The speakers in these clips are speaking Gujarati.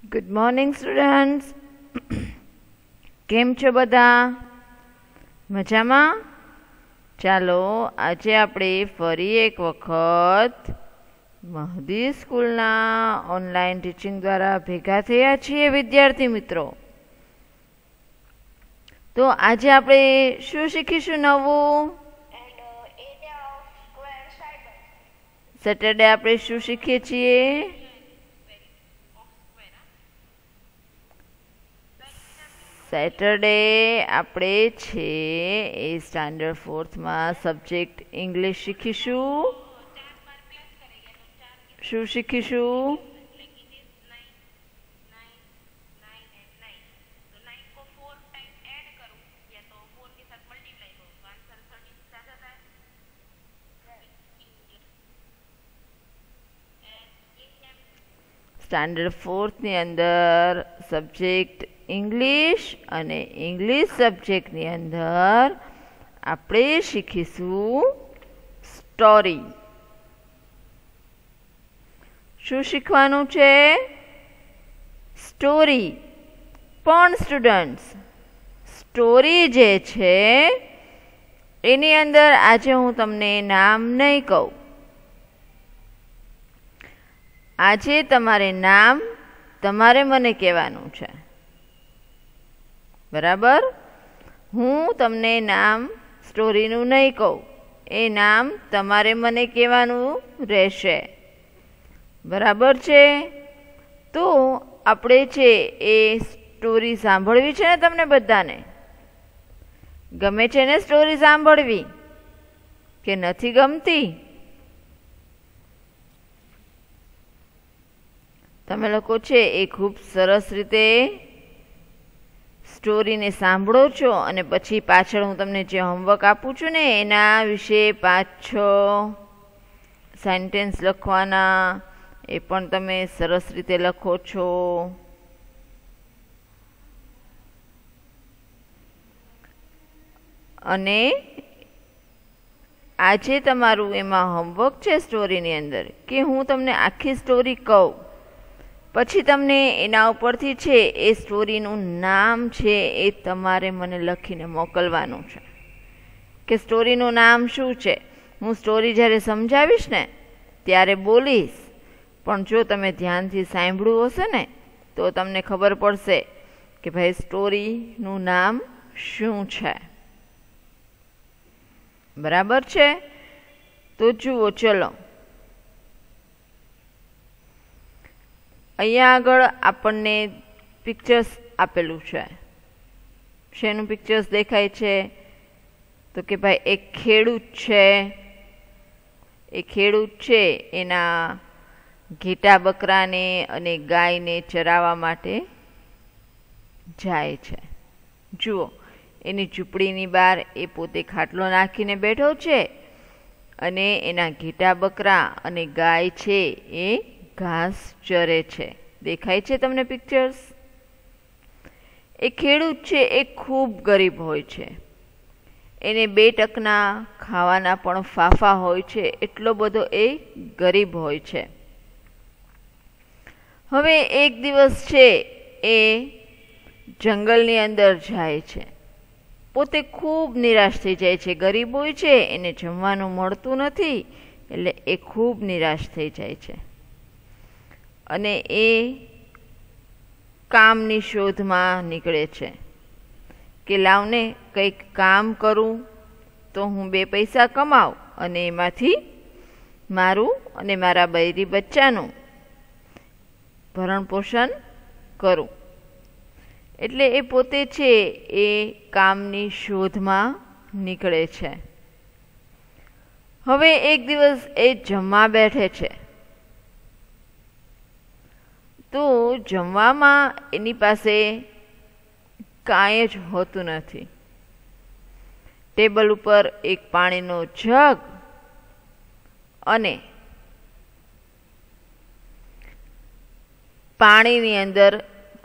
Good morning students. કેમ છો બધા? મજામાં? ચાલો આજે આપણે ફરી એક વખત મહદી સ્કૂલના ઓનલાઈન ટીચિંગ દ્વારા ભેગા થયા છીએ વિદ્યાર્થી મિત્રો. તો આજે આપણે શું શીખીશું નવું? સેટરડે આપણે શું શીખીએ છીએ? સેટરડે આપણે છે એ સ્ટાન્ડર્ડ 4થમાં સબ્જેક્ટ ઇંગ્લિશ શીખીશું. શું શીખીશું? સ્ટાન્ડર્ડ 4થની અંદર સબ્જેક્ટ ઇંગ્લિશ અને ઇંગ્લિશ સબ્જેક્ટની અંદર આપણે શીખીશું સ્ટોરી. શું શીખવાનું છે? સ્ટોરી. પણ સ્ટુડન્ટ્સ, સ્ટોરી જે છે એની અંદર આજે હું તમને નામ નહીં કહું. આજે તમારે નામ તમારે મને કહેવાનું છે, બરાબર? હું તમને નામ સ્ટોરીનું નહીં કહું, એ નામ તમારે મને કહેવાનું રહેશે, બરાબર છે? તો આપણે છે એ સ્ટોરી સાંભળવી છે ને? તમને બધાને ગમે છે ને સ્ટોરી સાંભળવી કે નથી ગમતી? તમે લોકો છે એ ખૂબ સરસ રીતે સ્ટોરીને સાંભળો છો અને પછી પાછળ હું તમને જે હોમવર્ક આપું છું ને એના વિશે 5-6 સેન્ટેન્સ લખવાના, એ પણ તમે સરસ રીતે લખો છો. અને આજે તમારું એમાં હોમવર્ક છે સ્ટોરીની અંદર કે હું તમને આખી સ્ટોરી કહું, પછી તમને એના ઉપરથી છે એ સ્ટોરીનું નામ છે એ તમારે મને લખીને મોકલવાનું છે કે સ્ટોરીનું નામ શું છે. હું સ્ટોરી જ્યારે સમજાવીશ ને ત્યારે બોલીશ, પણ જો તમે ધ્યાનથી સાંભળ્યું હશે ને તો તમને ખબર પડશે કે ભાઈ સ્ટોરીનું નામ શું છે, બરાબર છે? તો જુઓ, ચલો અહીંયા આગળ આપણને પિક્ચર્સ આપેલું છે. શેનું પિક્ચર્સ દેખાય છે? તો કે ભાઈ એક ખેડૂત છે, એ ખેડૂત છે એના ઘેટા બકરાને અને ગાયને ચરાવવા માટે જાય છે. જુઓ, એની ઝૂંપડીની બહાર એ પોતે ખાટલો નાખીને બેઠો છે અને એના ઘેટા બકરા અને ગાય છે એ ઘાસ ચરે છે. દેખાય છે તમને પિક્ચર્સ? એ ખેડૂત છે એ ખૂબ ગરીબ હોય છે, એને 2 ટકના ખાવાના પણ ફાફા હોય છે, એટલો બધો એ ગરીબ હોય છે. હવે એક દિવસ છે એ જંગલની અંદર જાય છે, પોતે ખૂબ નિરાશ થઈ જાય છે. ગરીબ હોય છે, એને જમવાનું મળતું નથી, એટલે એ ખૂબ નિરાશ થઈ જાય છે અને એ કામની શોધમાં નીકળે છે કે લાવને કંઈક કામ કરું તો હું 2 પૈસા કમાઉં અને એમાંથી મારું અને મારા બૈરી બચ્ચાનું ભરણ પોષણ કરું. એટલે એ પોતે છે એ કામની શોધમાં નીકળે છે. હવે એક દિવસ એ જમવા બેઠે છે, તો જમવામાં એની પાસે કાંઈ જ હોતું નથી. ટેબલ ઉપર એક પાણીનો જગ અને પાણીની અંદર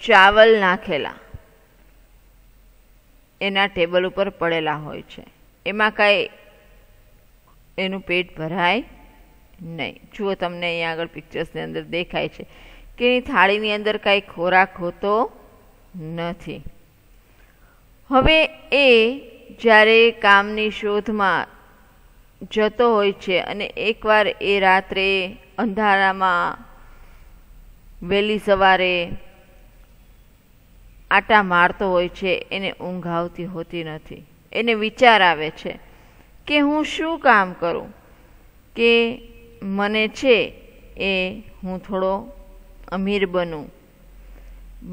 ચાવલ નાખેલા એના ટેબલ ઉપર પડેલા હોય છે. એમાં કાંઈ એનું પેટ ભરાય નહીં. જુઓ, તમને અહીંયા આગળ પિક્ચર્સની અંદર દેખાય છે કે એની થાળીની અંદર કાંઈ ખોરાક હોતો નથી. હવે એ જ્યારે કામની શોધમાં જતો હોય છે અને એકવાર એ રાત્રે અંધારામાં વહેલી સવારે આટા મારતો હોય છે, એને ઊંઘ આવતી હોતી નથી. એને વિચાર આવે છે કે હું શું કામ કરું કે મને છે એ હું થોડો અમીર બનું,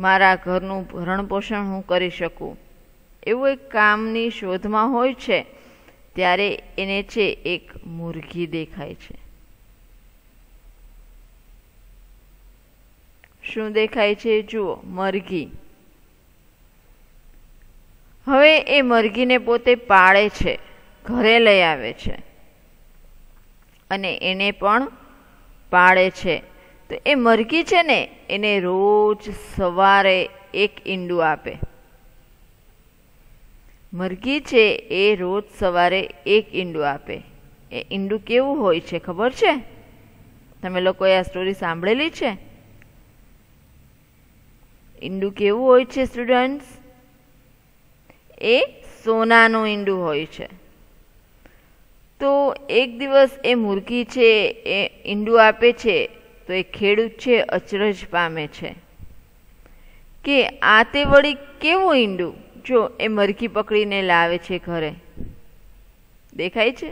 મારા ઘરનું ભરણ પોષણ હું કરી શકું. એવું એક કામની શોધમાં હોય છે ત્યારે એને છે એક મુરઘી દેખાય છે. શું દેખાય છે? જુઓ, મરઘી. હવે એ મરઘીને પોતે પાળે છે, ઘરે લઈ આવે છે અને એને પણ પાળે છે. તો એ મરઘી છે ને એને રોજ સવારે એક ઈંડું આપે. મરઘી છે એ રોજ સવારે એક ઈંડું આપે. એ ઈંડું કેવું હોય છે ખબર છે? તમે લોકોએ આ સ્ટોરી સાંભળેલી છે? ઈંડું કેવું હોય છે સ્ટુડન્ટ્સ? એ સોનાનું ઈંડું હોય છે. તો એક દિવસ એ મુરઘી છે એ ઈંડું આપે છે તો એ ખેડૂત છે અચરજ પામે છે કે આ તે વળી કેવું ઈંડું. જો એ મરઘી પકડીને લાવે છે ઘરે, દેખાય છે?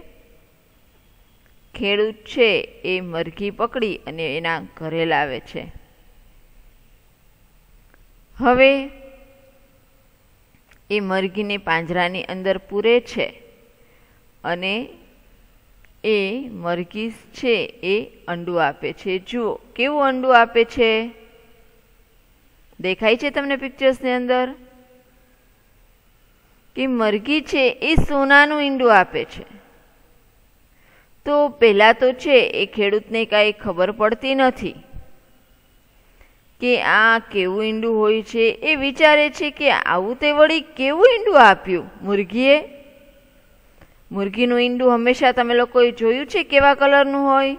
ખેડૂત છે એ મરઘી પકડી અને એના ઘરે લાવે છે. હવે એ મરઘીને પાંજરાની અંદર પૂરે છે અને એ મરઘી છે એ અંડું આપે છે. જુઓ કેવું અંડું આપે છે, દેખાય છે તમને પિક્ચર્સની અંદર કે મરઘી છે એ સોનાનું ઈંડું આપે છે. તો પહેલા તો છે એ ખેડૂતને કાંઈ ખબર પડતી નથી કે આ કેવું ઈંડું હોય છે. એ વિચારે છે કે આવું તે વળી કેવું ઈંડું આપ્યું મુરઘીએ. મુરઘીનું ઈંડું હંમેશા તમે લોકોએ જોયું છે કેવા કલરનું હોય?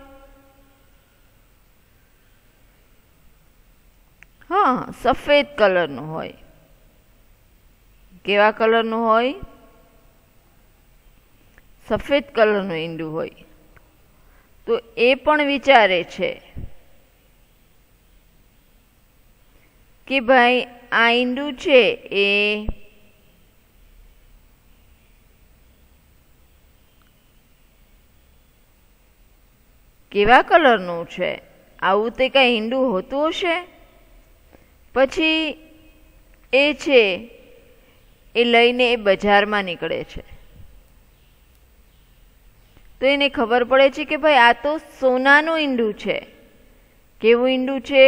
હા, સફેદ કલરનું હોય. કેવા કલરનું હોય? સફેદ કલરનું ઈંડું હોય. તો એ પણ વિચારે છે કે ભાઈ આ ઈંડું છે એ કેવા કલરનું છે? આવું તે કાંઈ ઈંડું હોતું હશે? પછી એ છે એ લઈને એ બજારમાં નીકળે છે. તો એને ખબર પડે છે કે ભાઈ આ તો સોનાનું ઈંડું છે. કેવું ઈંડું છે?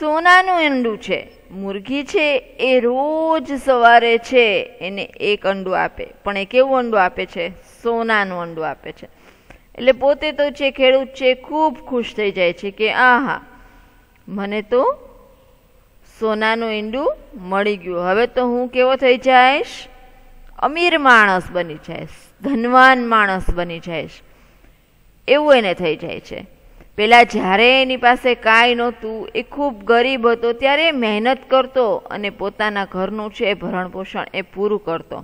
સોનાનું ઈંડું છે. મુરઘી છે એ રોજ સવારે છે એને એક અંડું આપે, પણ એ કેવું અંડું આપે છે? સોનાનું અંડું આપે છે. એટલે પોતે તો છે ખેડૂત છે ખૂબ ખુશ થઈ જાય છે કે આહા, મને તો સોનાનું ઈંડું મળી ગયું. હવે તો હું કેવો થઈ જઈશ? અમીર માણસ બની જઈશ, ધનવાન માણસ બની જઈશ, એવું એને થઈ જાય છે. પેલા જ્યારે એની પાસે કાંઈ નહોતું, એ ખૂબ ગરીબ હતો, ત્યારે મહેનત કરતો અને પોતાના ઘરનું છે ભરણ પોષણ એ પૂરું કરતો.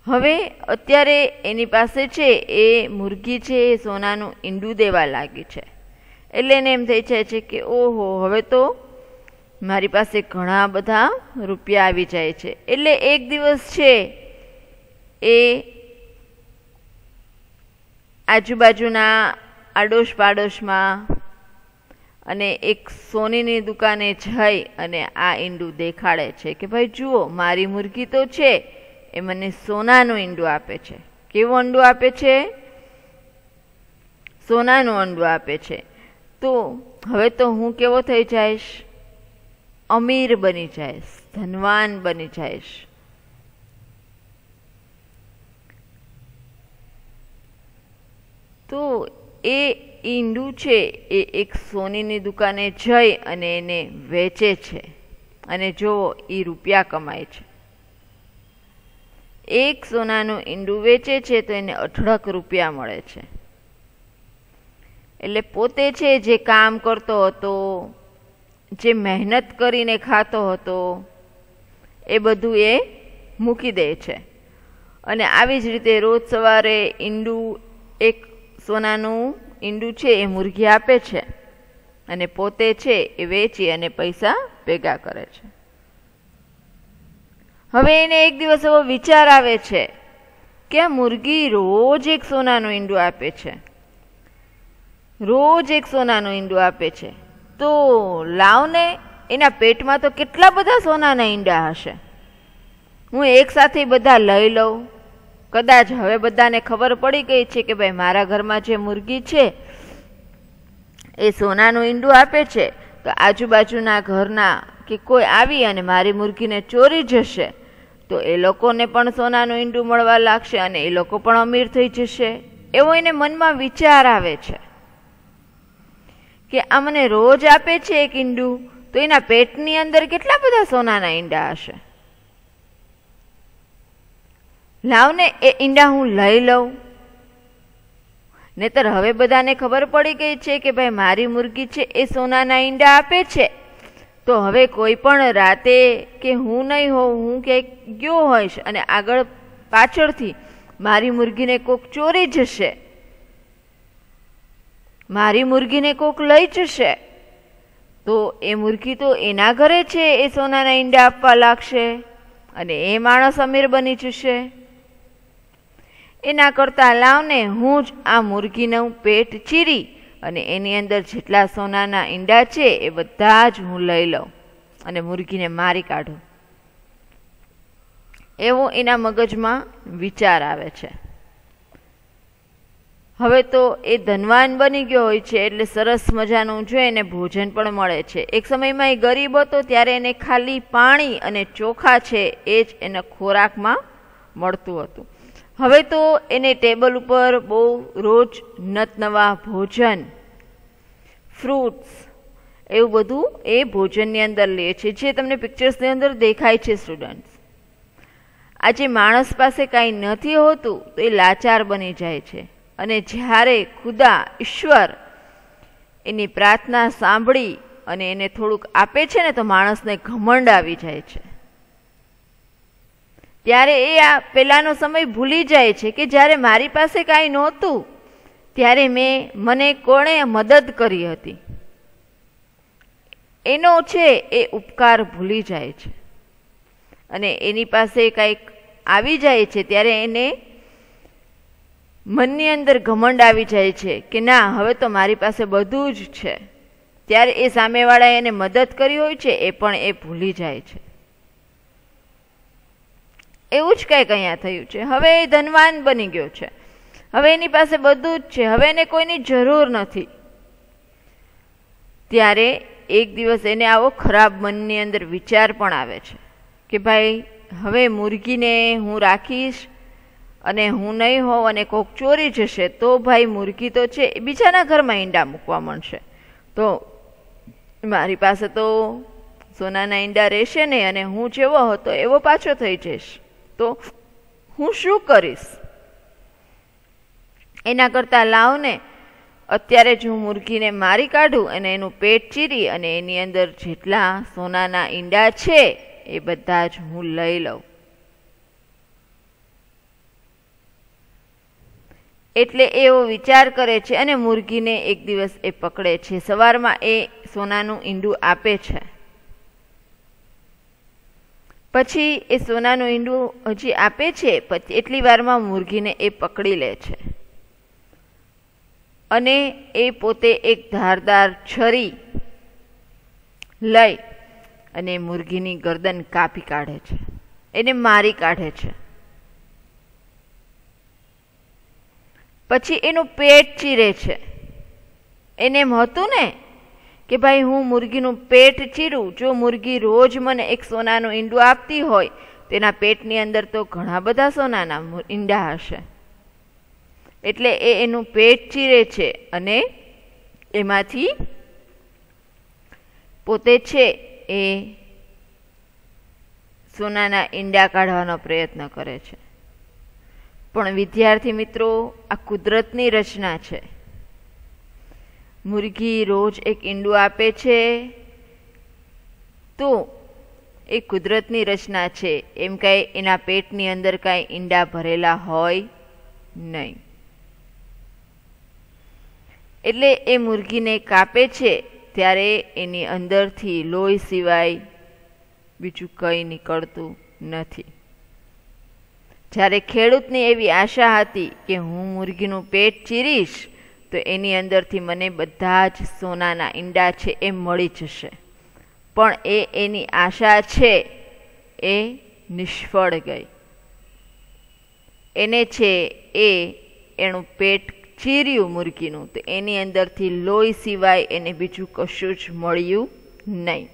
હવે અત્યારે એની પાસે છે એ મુરઘી છે એ સોનાનું ઈંડું દેવા લાગી છે. એટલે એને એમ થઈ જાય છે કે ઓહો, હવે તો મારી પાસે ઘણા બધા રૂપિયા આવી જાય છે. એટલે એક દિવસ છે એ આજુબાજુના આડોશ પાડોશમાં અને એક સોનીની દુકાને જઈ અને આ ઈંડું દેખાડે છે કે ભાઈ જુઓ, મારી મુરઘી તો છે એ મને સોનાનું ઈંડું આપે છે. કેવું અંડું આપે છે? સોનાનું અંડું આપે છે. તો હવે તો હું કેવો થઈ જઈશ? અમીર બની જઈશ, ધનવાન બની જઈશ. તો એ ઈંડું છે એ એક સોનીની દુકાને જઈ અને એને વેચે છે અને જુઓ એ રૂપિયા કમાય છે. એક સોનાનું ઈંડું વેચે છે તો એને 18 રૂપિયા મળે છે. એટલે પોતે છે જે કામ કરતો હતો, જે મહેનત કરીને ખાતો હતો, એ બધું એ મૂકી દે છે. અને આવી જ રીતે રોજ સવારે ઈંડું, એક સોનાનું ઈંડું છે એ મુરઘી આપે છે અને પોતે છે એ વેચી અને પૈસા ભેગા કરે છે. હવે એને એક દિવસ એવો વિચાર આવે છે કે આ મુરઘી રોજ એક સોનાનું ઈંડું આપે છે, રોજ એક સોનાનું ઈંડું આપે છે, તો લાવને એના પેટમાં તો કેટલા બધા સોનાના ઈંડા હશે, હું એક સાથે બધા લઈ લઉં. કદાચ હવે બધાને ખબર પડી ગઈ છે કે ભાઈ મારા ઘરમાં જે મુરઘી છે એ સોનાનું ઈંડું આપે છે, તો આજુબાજુના ઘરના કે કોઈ આવી અને મારી મુરઘીને ચોરી જશે તો એ લોકોને પણ સોનાનું ઈંડું મળવા લાગશે અને એ લોકો પણ અમીર થઈ જશે. એવો એને મનમાં વિચાર આવે છે કે આ મને રોજ આપે છે એક ઈંડું, તો એના પેટની અંદર કેટલા બધા સોનાના ઈંડા હશે. લાવને એ ઈંડા હું લઈ લઉં. નહીતર હવે બધાને ખબર પડી ગઈ છે કે ભાઈ મારી મુરઘી છે એ સોનાના ઈંડા આપે છે, તો હવે કોઈ પણ રાતે કે હું નહીં હોઉં, હું ક્યાંક ગયો હોઈશ અને આગળ પાછળથી મારી મુરઘીને કોક ચોરી જશે, મારી મુરઘીને કોક લઈ જશે, તો એ મુરઘી તો એના ઘરે છે એ સોનાના ઈંડા આપવા લાગશે અને એ માણસ અમીર બની જશે. એના કરતાં લાવને હું જ આ મુરઘીનું પેટ ચીરી અને એની અંદર જેટલા સોનાના ઈંડા છે એ બધા જ હું લઈ લઉં અને મુરઘીને મારી કાઢું. એવો એના મગજમાં વિચાર આવે છે. હવે તો એ ધનવાન બની ગયો હોય છે એટલે સરસ મજાનું જો એને ભોજન પણ મળે છે. એક સમયમાં એ ગરીબ હતો ત્યારે એને ખાલી પાણી અને ચોખા છે એ જ એના ખોરાકમાં મળતું હતું. હવે તો એને ટેબલ ઉપર બહુ રોજ નતનવા ભોજન, ફ્રૂટ્સ, એવું બધું એ ભોજનની અંદર લે છે, જે તમને પિક્ચર્સની અંદર દેખાય છે સ્ટુડન્ટ્સ. આજે માણસ પાસે કાંઈ નથી હોતું તો એ લાચાર બની જાય છે અને જ્યારે ખુદા ઈશ્વર એની પ્રાર્થના સાંભળી અને એને થોડુંક આપે છે ને તો માણસને ઘમંડ આવી જાય છે. ત્યારે એ આ પહેલાનો સમય ભૂલી જાય છે કે જ્યારે મારી પાસે કાંઈ નહોતું ત્યારે મને કોણે મદદ કરી હતી. એનો છે એ ઉપકાર ભૂલી જાય છે અને એની પાસે કંઈક આવી જાય છે ત્યારે એને મનની અંદર ઘમંડ આવી જાય છે કે ના, હવે તો મારી પાસે બધું જ છે. ત્યારે એ સામેવાળાએ એને મદદ કરી હોય છે એ પણ એ ભૂલી જાય છે. એવું જ કંઈક અહીંયા થયું છે. હવે એ ધનવાન બની ગયો છે, હવે એની પાસે બધું જ છે, હવે એને કોઈની જરૂર નથી. ત્યારે એક દિવસ એને આવો ખરાબ મનની અંદર વિચાર પણ આવે છે કે ભાઈ હવે મુરઘીને હું રાખીશ અને હું નહીં હોઉં અને કોક ચોરી જશે તો ભાઈ મુરઘી તો છે એ બીજાના ઘરમાં ઈંડા મૂકવા માંડશે, તો મારી પાસે તો સોનાના ઈંડા રહેશે નહીં અને હું જેવો હતો એવો પાછો થઈ જઈશ, તો હું શું કરીશ? એના કરતાં લાવને અત્યારે જ હું મુરઘીને મારી કાઢું અને એનું પેટ ચીરી અને એની અંદર જેટલા સોનાના ઈંડા છે એ બધા જ હું લઈ લઉં. એટલે એવો વિચાર કરે છે અને મુરઘીને એક દિવસ એ પકડે છે. સવારમાં એ સોનાનું ઈંડું આપે છે. પછી એ સોનાનું ઈંડું હજી આપે છે, પછી એટલી વારમાં મુરઘીને એ પકડી લે છે અને એ પોતે એક ધારદાર છરી લઈ અને મુરઘીની ગરદન કાપી કાઢે છે, એને મારી કાઢે છે. પછી એનું પેટ ચીરે છે. એને એમ હતું ને કે ભાઈ હું મુરઘીનું પેટ ચીરું, જો મુરઘી રોજ મને એક સોનાનું ઈંડું આપતી હોય તેના પેટની અંદર તો ઘણા બધા સોનાના ઈંડા હશે. એટલે એ એનું પેટ ચીરે છે અને એમાંથી પોતે છે એ સોનાના ઈંડા કાઢવાનો પ્રયત્ન કરે છે. પણ વિદ્યાર્થી મિત્રો, આ કુદરતની રચના છે. મુર્ગી રોજ એક ઈંડું આપે છે તો એ કુદરતની રચના છે. એમ કાંઈ એના પેટની અંદર કાંઈ ઈંડા ભરેલા હોય નહીં. એટલે એ મુર્ગીને કાપે છે ત્યારે એની અંદરથી લોહી સિવાય બીજું કંઈ નીકળતું નથી. જ્યારે ખેડૂતની એવી આશા હતી કે હું મુર્ગીનું પેટ ચીરીશ તો એની અંદરથી મને બધા જ સોનાના ઈંડા છે એ મળી જશે, પણ એની આશા છે એ નિષ્ફળ ગઈ. એને છે એનું પેટ ચીર્યું મુર્ગીનું તો એની અંદરથી લોહી સિવાય એને બીજું કશું જ મળ્યું નહીં.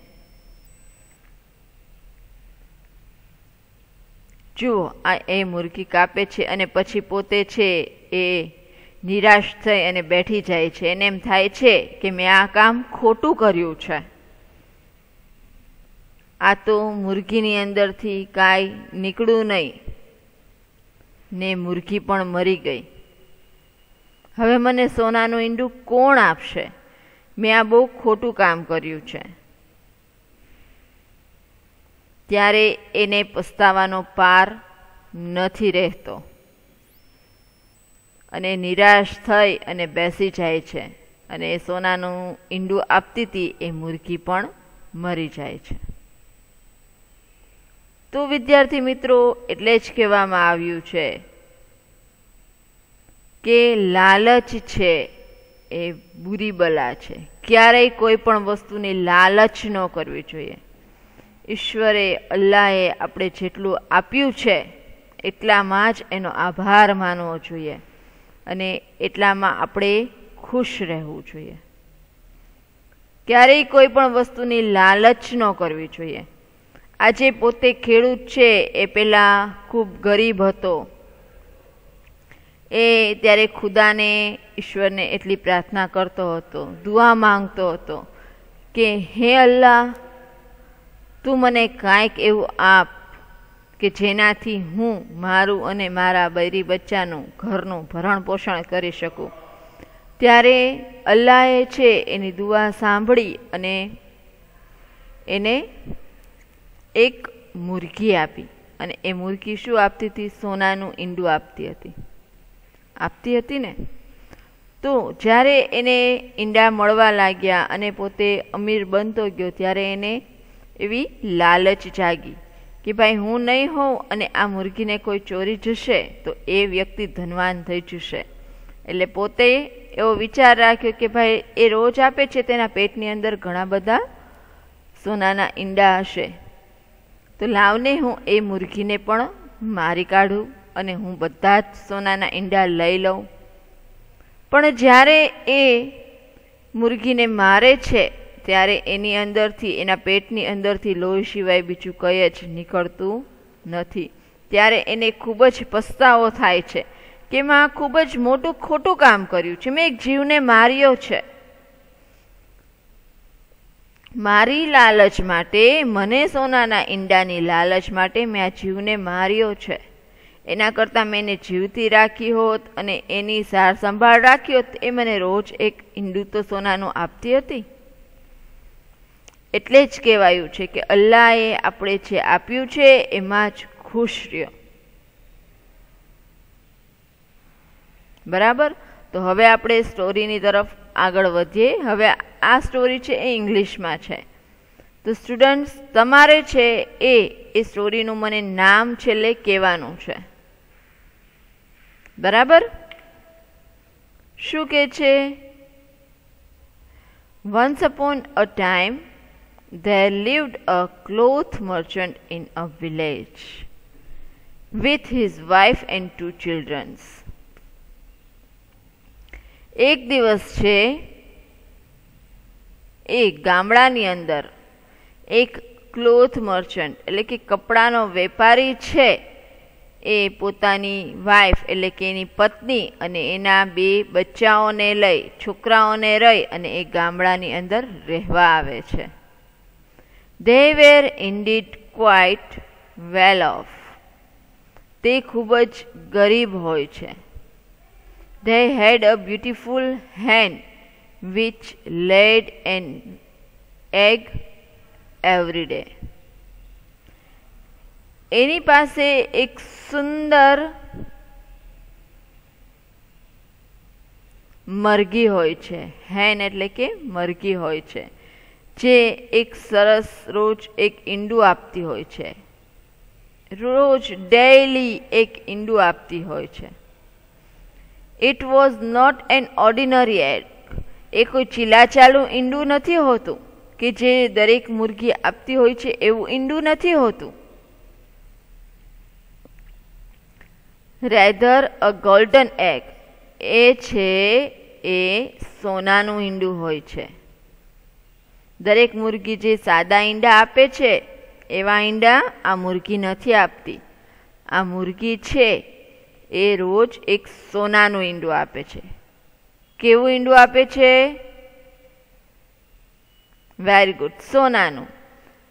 જુઓ, આ એ મુર્ગી કાપે છે અને પછી પોતે છે એ નિરાશ થઈ અને બેઠી જાય છે. એને એમ થાય છે કે મેં આ કામ ખોટું કર્યું છે. આ તો મુર્ગીની અંદરથી કાંઈ નીકળ્યું નહીં ને મુર્ગી પણ મરી ગઈ. હવે મને સોનાનું ઈંડું કોણ આપશે? મેં આ બહુ ખોટું કામ કર્યું છે. ત્યારે એને પસ્તાવાનો પાર નથી રહેતો અને નિરાશ થઈ અને બેસી જાય છે. અને એ સોનાનું ઈંડું આપતી હતી એ મુર્ગી પણ મરી જાય છે. તો વિદ્યાર્થી મિત્રો, એટલે જ કહેવામાં આવ્યું છે કે લાલચ છે એ બુરી બલા છે. ક્યારેય કોઈ પણ વસ્તુની લાલચ ન કરવી જોઈએ. ઈશ્વરે, અલ્લાહે આપણે જેટલું આપ્યું છે એટલામાં જ એનો આભાર માનવો જોઈએ અને એટલામાં આપણે ખુશ રહેવું જોઈએ. ક્યારેય કોઈ પણ વસ્તુની લાલચ ન કરવી જોઈએ. આજે પોતે ખેડૂત છે એ પહેલા ખૂબ ગરીબ હતો. એ ત્યારે ખુદાને, ઈશ્વરને એટલી પ્રાર્થના કરતો હતો, દુઆ માંગતો હતો કે હે અલ્લાહ, તું મને કાંઈક એવું આપ કે જેનાથી હું મારું અને મારા બૈરી બચ્ચાનું ઘરનું ભરણ પોષણ કરી શકું. ત્યારે અલ્લાહે છે એની દુઆ સાંભળી અને એને એક મુર્ગી આપી. અને એ મુર્ગી શું આપતી હતી? સોનાનું ઈંડું આપતી હતી ને. તો જ્યારે એને ઈંડા મળવા લાગ્યા અને પોતે અમીર બનતો ગયો ત્યારે એને એવી લાલચ જાગી કે ભાઈ, હું નહીં હોઉં અને આ મુર્ગીને કોઈ ચોરી જશે તો એ વ્યક્તિ ધનવાન થઈ જશે. એટલે પોતે એવો વિચાર રાખ્યો કે ભાઈ, એ રોજ આપે છે તેના પેટની અંદર ઘણા બધા સોનાના ઈંડા હશે, તો લાવને હું એ મુર્ગીને પણ મારી કાઢું અને હું બધા જ સોનાના ઈંડા લઈ લઉં. પણ જ્યારે એ મુર્ગીને મારે છે ત્યારે એની અંદરથી, એના પેટની અંદરથી લોહી સિવાય બીજું કંઈ જ નીકળતું નથી. ત્યારે એને ખૂબ જ પસ્તાવો થાય છે કે મેં આ ખૂબ જ મોટું ખોટું કામ કર્યું છે. મેં એક જીવને માર્યો છે. મારી લાલચ માટે, મને સોનાના ઈંડાની લાલચ માટે મેં આ જીવને માર્યો છે. એના કરતાં મેં એને જીવતી રાખી હોત અને એની સાર સંભાળ રાખી હોત, એ મને રોજ એક ઈંડું તો સોનાનું આપતી હતી. એટલે જ કહેવાયું છે કે અલ્લાહે આપણે જે આપ્યું છે એમાં જ ખુશ રહ્યો. બરાબર? તો હવે આપણે સ્ટોરીની તરફ આગળ વધીએ. હવે આ સ્ટોરી છે એ ઇંગ્લિશમાં છે. તો સ્ટુડન્ટ્સ, તમારે છે એ સ્ટોરીનું મને નામ છેલ્લે કહેવાનું છે. બરાબર? શું કહે છે? Once upon a time there lived a cloth merchant in a village with his wife and 2 children. એક દિવસ છે એ ગામડાની અંદર એક ક્લોથ મર્ચન્ટ એટલે કે કપડાનો વેપારી છે એ પોતાની વાઈફ એટલે કે એની પત્ની અને એના 2 બચ્ચાઓને લઈ, છોકરાઓને લઈ અને એ ગામડાની અંદર રહેવા આવે છે. They were indeed quite well off. તે ખૂબ જ ગરીબ હોય છે. They had a beautiful hen which laid an egg every day. એની પાસે એક સુંદર મરઘી હોય છે. હેન એટલે કે મરઘી હોય છે, જે એક સરસ રોજ એક ઈંડું આપતી હોય છે. રોજ ડેઈલી એક ઈંડું આપતી હોય છે. It was not an ordinary egg. એ કોઈ ચીલાચાલું ઈંડું નથી હોતું કે જે દરેક મુરઘી આપતી હોય છે એવું ઈંડું નથી હોતું. Rather a golden egg. એ છે એ સોનાનું ઈંડું હોય છે. દરેક મુરઘી જે સાદા ઈંડા આપે છે એવા ઈંડા આ મુરઘી નથી આપતી. આ મુરઘી છે એ રોજ એક સોનાનું ઈંડું આપે છે. કેવું ઈંડું આપે છે? વેરી ગુડ, સોનાનું.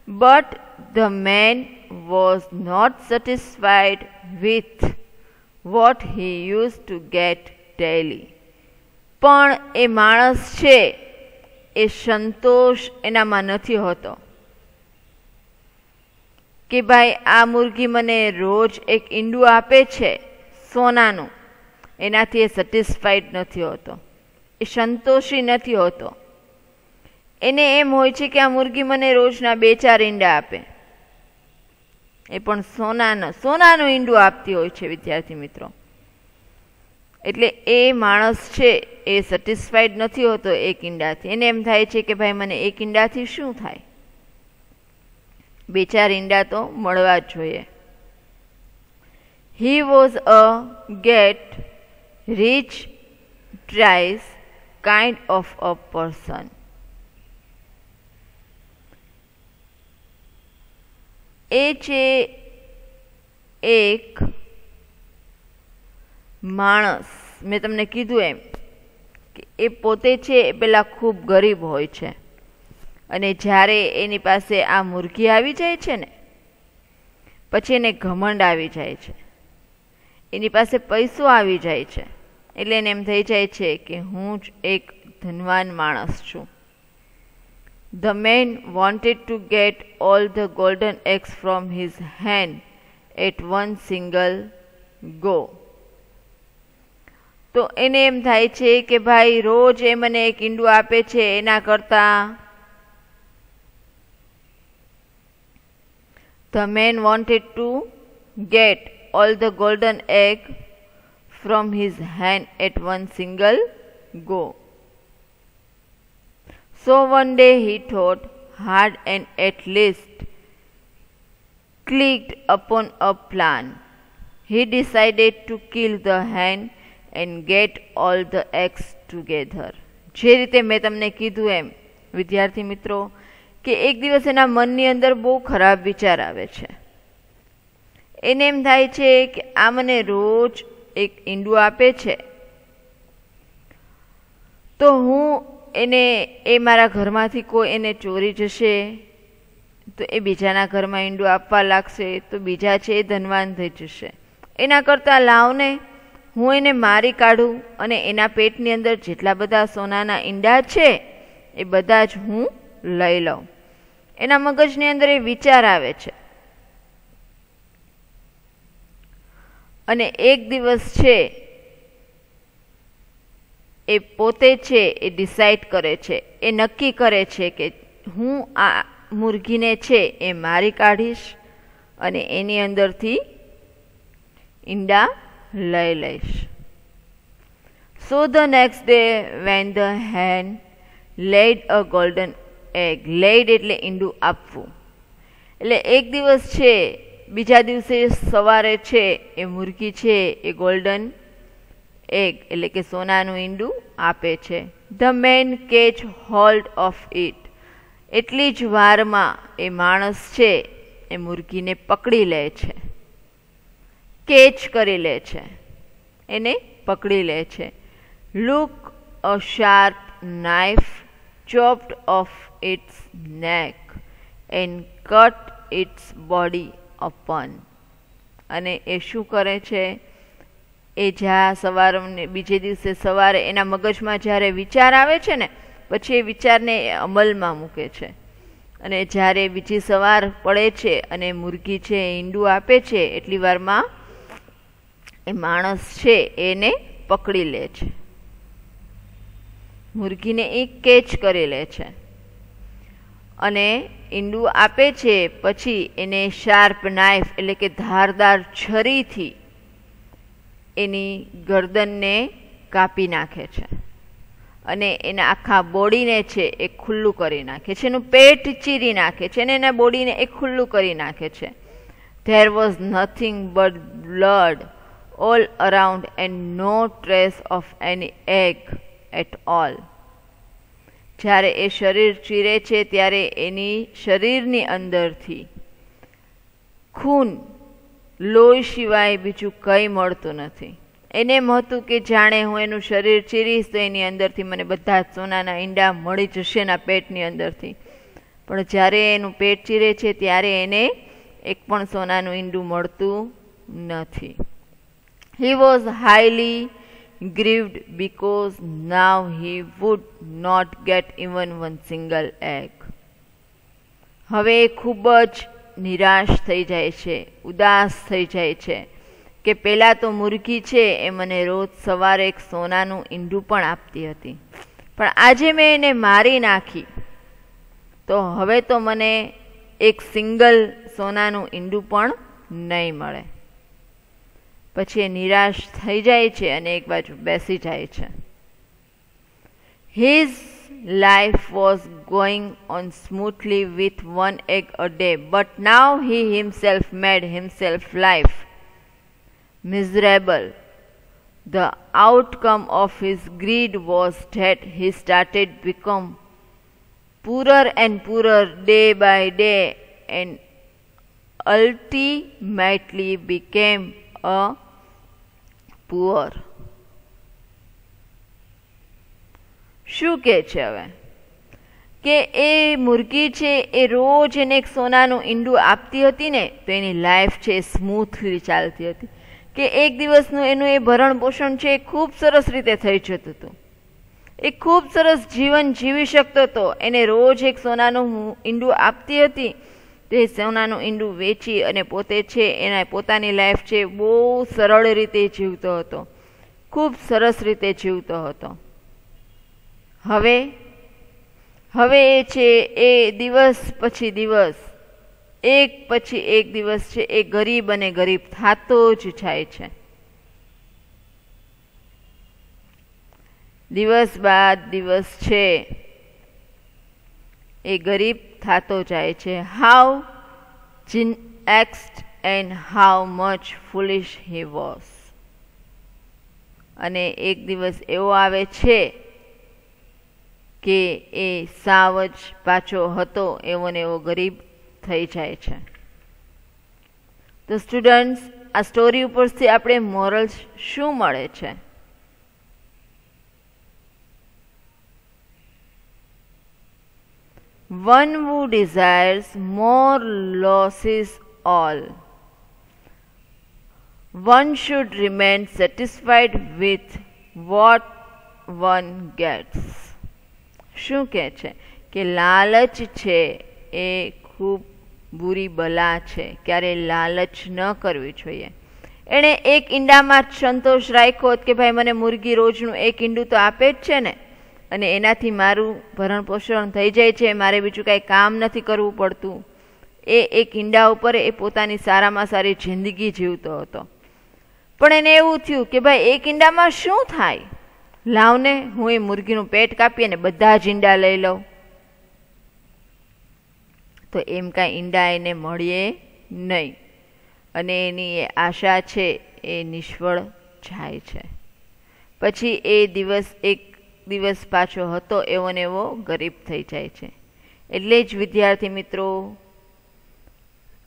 But the man was not satisfied with what he use to get daily. પણ એ માણસ છે એ સંતોષ એનામાં નથી હોતો કે ભાઈ આ મુરઘી મને રોજ એક ઈંડું આપે છે સોનાનું, એનાથી એ સેટિસ્ફાઈડ નથી હોતો, એ સંતોષી નથી હોતો. એને એમ હોય છે કે આ મુરઘી મને રોજના 2-4 ઈંડા આપે, એ પણ સોનાનું ઈંડું આપતી હોય છે વિદ્યાર્થી મિત્રો. એટલે એ માણસ છે એ સેટિસ્ફાઈડ નથી હોતો એક ઈંડાથી. એને એમ થાય છે કે ભાઈ મને એક ઈંડાથી શું થાય, 2-4 ઈંડા તો મળવા જ જોઈએ. He was a get rich tries kind of a person. એ છે એક માણસ. મેં તમને કીધું એમ કે એ પોતે છે એ પેલા ખૂબ ગરીબ હોય છે, અને જ્યારે એની પાસે આ મુરઘી આવી જાય છે ને પછી એને ઘમંડ આવી જાય છે, એની પાસે પૈસો આવી જાય છે, એટલે એને એમ થઈ જાય છે કે હું જ એક ધનવાન માણસ છું. The man wanted to get all the golden eggs from his hen at one single go. તો એને એમ થાય છે કે ભાઈ રોજ એ મને એક ઈંડું આપે છે એના કરતા The man wanted to get all the golden egg from his hen at one single go. So one day he thought hard and at least clicked upon a plan. He decided to kill the hen and get all the eggs together. જે રીતે મેં તમને કીધું એમ વિદ્યાર્થી મિત્રો કે એક દિવસ એના મનની અંદર બહુ ખરાબ વિચાર આવે છે. એને એમ થાય છે કે આ મને રોજ એક ઈંડું આપે છે તો હું એને એ મારા ઘરમાંથી કોઈ એને ચોરી જશે તો એ બીજાના ઘરમાં ઈંડું આપવા લાગશે તો બીજા છે એ ધનવાન થઈ જશે. એના કરતાં લાવને હું એને મારી કાઢું અને એના પેટની અંદર જેટલા બધા સોનાના ઈંડા છે એ બધા જ હું લઈ લઉં. એના મગજની અંદર એ વિચાર આવે છે. અને એક દિવસ છે એ પોતે છે એ ડિસાઈડ કરે છે, એ નક્કી કરે છે કે હું આ મુરઘીને છે એ મારી કાઢીશ અને એની અંદરથી ઈંડા લઈ લઈશ. So the next day when the hen laid a golden egg, laid એટલે ઈંડું આપવું, એટલે એક દિવસ છે બીજા દિવસે સવારે છે એ મુરઘી છે એ ગોલ્ડન એગ એટલે કે સોનાનું ઈંડું આપે છે. The man catch hold of it. એટલી જ વારમાં એ માણસ છે એ મુરઘીને પકડી લે છે, કેચ કરી લે છે, એને પકડી લે છે. Look, a sharp knife chopped off its neck and cut its body open. અને એ શું કરે છે, એ જ્યાં સવારને બીજે દિવસે સવારે એના મગજમાં જ્યારે વિચાર આવે છે ને, પછી એ વિચારને એ અમલમાં મૂકે છે. અને જ્યારે બીજી સવાર પડે છે અને મુરગી છે ઈંડું આપે છે, એટલી વારમાં એ માણસ છે એને પકડી લે છે, મુરગીને એ કેચ કરી લે છે અને ઈંડું આપે છે. પછી એને શાર્પ નાઇફ એટલે કે ધારદાર છરીથી એની ગરદનને કાપી નાખે છે અને એના આખા બોડીને છે એ ખુલ્લું કરી નાખે છે, એનું પેટ ચીરી નાખે છે અને એના બોડીને એ ખુલ્લું કરી નાખે છે. There was nothing but blood all around and no trace of any egg at all. જ્યારે એ શરીર ચીરે છે ત્યારે એની શરીરની અંદરથી ખૂન, લોહી સિવાય બીજું કંઈ મળતું નથી. એને એમ હતું કે જાણે હું એનું શરીર ચીરીશ તો એની અંદરથી મને બધા જ સોનાના ઈંડા મળી જશે એના પેટની અંદરથી. પણ જ્યારે એનું પેટ ચીરે છે ત્યારે એને એક પણ સોનાનું ઈંડું મળતું નથી. He was highly grieved because now he would not get even one single egg. હવે ખૂબ જ નિરાશ થઈ જાય છે, ઉદાસ થઈ જાય છે કે પહેલાં તો મુરગી છે એ મને રોજ સવારે એક સોનાનું ઈંડું પણ આપતી હતી, પણ આજે મેં એને મારી નાખી તો હવે તો મને એક સિંગલ સોનાનું ઈંડું પણ નહીં મળે. પછી એ નિરાશ થઈ જાય છે અને એક બાજુ બેસી જાય છે. His life was going on smoothly with one egg a day, but now he himself made himself life miserable. The outcome of his greed was that he started become poorer and poorer day by day and ultimately became a poor. શું કહે છે હવે કે એ મુરગી છે એ રોજ એને એક સોનાનું ઈંડું આપતી હતી ને તો એની લાઈફ છે એ સ્મૂથલી ચાલતી હતી, કે એક દિવસનું એનું એ ભરણ પોષણ છે એ ખૂબ સરસ રીતે થઈ જતું હતું, એ ખૂબ સરસ જીવન જીવી શકતો હતો. એને રોજ એક સોનાનું ઈંડું આપતી હતી, તે સોનાનું ઈંડું વેચી અને પોતે છે એના પોતાની લાઈફ છે બહુ સરળ રીતે જીવતો હતો, ખૂબ સરસ રીતે જીવતો હતો. હવે એ છે એ દિવસ પછી દિવસ, એક પછી એક દિવસ છે એ ગરીબ અને ગરીબ થતો જ જાય છે. દિવસ બાદ દિવસ છે એ ગરીબ થતો જાય છે. How jinxed and how much foolish he was. અને એક દિવસ એવો આવે છે કે એ સાવ જ પાછો હતો એવો ને એવો ગરીબ થઈ જાય છે. તો સ્ટુડન્ટ્સ, આ સ્ટોરી ઉપરથી આપણે મોરલ્સ શું મળે છે? One who desires more loses all. One should remain satisfied with what one gets. શું કહે છે કે લાલચ છે એ ખૂબ બુરી બલા છે, ક્યારે લાલચ ન કરવી જોઈએ. એણે એક ઈંડામાં સંતોષ રાખ્યો કે ભાઈ મને મુરગી રોજનું એક ઈંડું તો આપે જ છે ને અને એનાથી મારું ભરણ પોષણ થઈ જાય છે, મારે બીજું કાંઈ કામ નથી કરવું પડતું. એ એક ઈંડા ઉપર એ પોતાની સારામાં સારી જિંદગી જીવતો હતો. પણ એને એવું થયું કે ભાઈ એક ઈંડામાં શું થાય, લાવને હું એ મુરગીનું પેટ કાપી અને બધા જ ઈંડા લઈ લઉં. તો એમ કાંઈ ઈંડા એને મળીએ નહીં અને એની એ આશા છે એ નિષ્ફળ જાય છે. પછી એ એક દિવસ પાછો હતો એવો ને એવો ગરીબ થઈ જાય છે. એટલે જ વિદ્યાર્થી મિત્રો,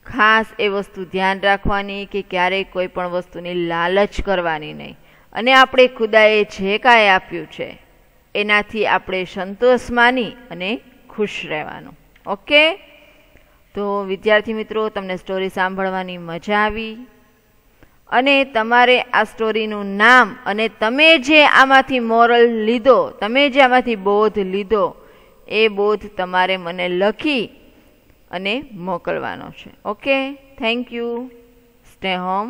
ખાસ એ વસ્તુ ધ્યાન રાખવાની કે ક્યારેય કોઈ પણ વસ્તુની લાલચ કરવાની નહીં અને આપણે ખુદાએ જે કાંઈ આપ્યું છે એનાથી આપણે સંતોષ માની અને ખુશ રહેવાનું. ઓકે? તો વિદ્યાર્થી મિત્રો, તમને સ્ટોરી સાંભળવાની મજા આવી? અને તમારે આ સ્ટોરીનું નામ અને તમે જે આમાંથી મોરલ લીધો, તમે જે આમાંથી બોધ લીધો, એ બોધ તમારે મને લખી અને મોકલવાનો છે. Okay, thank you. Stay home,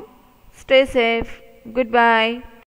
stay safe. Good bye.